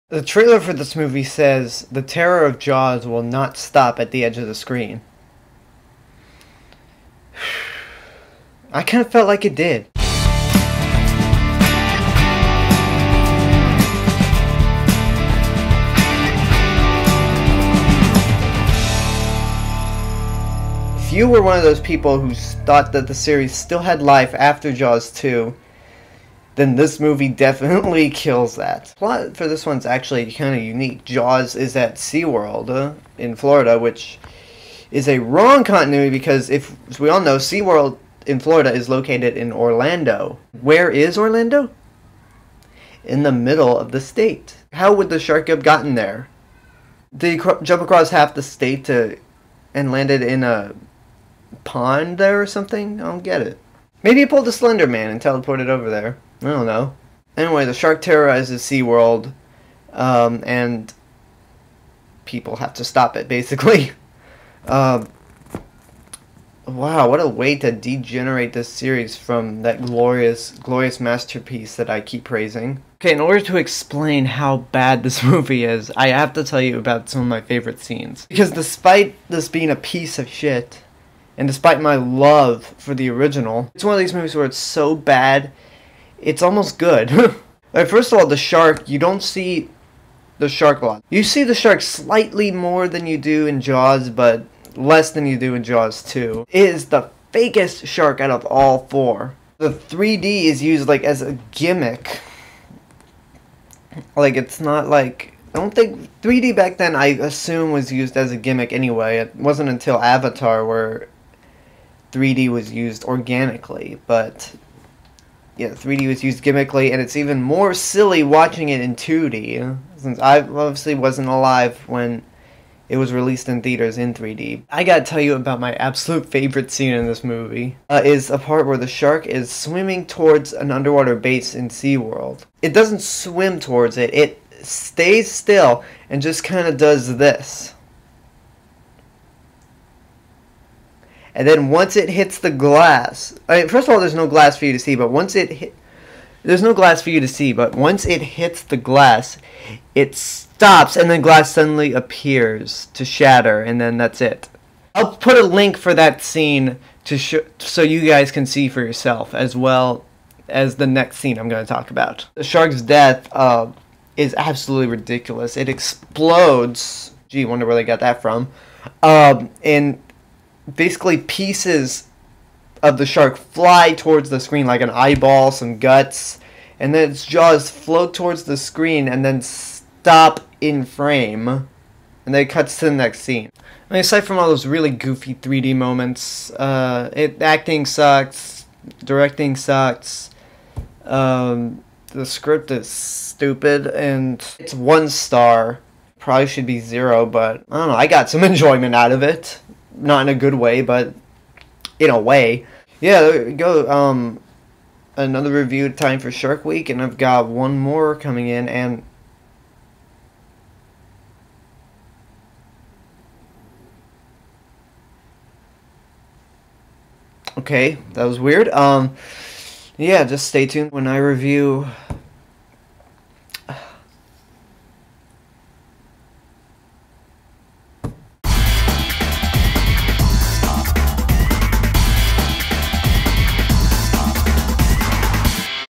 The trailer for this movie says the terror of Jaws will not stop at the edge of the screen. I kind of felt like it did. If you were one of those people who thought that the series still had life after Jaws 2, then this movie definitely kills that. Plot for this one's actually kind of unique. Jaws is at SeaWorld in Florida, which is a wrong continuity because, as we all know, SeaWorld in Florida is located in Orlando. Where is Orlando? In the middle of the state. How would the shark have gotten there? Did he jump across half the state and landed in a pond there or something? I don't get it. Maybe he pulled a Slender Man and teleported over there. I don't know. Anyway, the shark terrorizes SeaWorld, and people have to stop it, basically. Wow, what a way to degenerate this series from that glorious masterpiece that I keep praising. Okay, in order to explain how bad this movie is, I have to tell you about some of my favorite scenes. Because despite this being a piece of shit, and despite my love for the original, it's one of these movies where it's so bad, it's almost good. Like, first of all, the shark, you don't see the shark a lot. You see the shark slightly more than you do in Jaws, but less than you do in Jaws 2. It is the fakest shark out of all four. The 3D is used like as a gimmick. Like, it's not like... I don't think 3D back then, I assume, was used as a gimmick anyway. It wasn't until Avatar where 3D was used organically, but yeah, 3D was used gimmickly, and it's even more silly watching it in 2D, since I obviously wasn't alive when it was released in theaters in 3D. I gotta tell you about my absolute favorite scene in this movie. Is a part where the shark is swimming towards an underwater base in SeaWorld. It doesn't swim towards it, it stays still and just kind of does this. And then once it hits the glass, first of all, there's no glass for you to see, but once it hits the glass, it stops, and then glass suddenly appears to shatter, and then that's it. I'll put a link for that scene so you guys can see for yourself, as well as the next scene I'm going to talk about. The shark's death is absolutely ridiculous. It explodes. Gee, wonder where they got that from. And basically pieces of the shark fly towards the screen, like an eyeball, some guts, and then its jaws float towards the screen and then stop in frame, and then it cuts to the next scene. I mean, aside from all those really goofy 3D moments, acting sucks, directing sucks, the script is stupid, and it's 1 star. Probably should be 0, but I don't know, I got some enjoyment out of it. Not in a good way, but in a way. Yeah, there we go. Another review time for Shark Week, and I've got one more coming in, and okay, that was weird. Yeah, just stay tuned when I review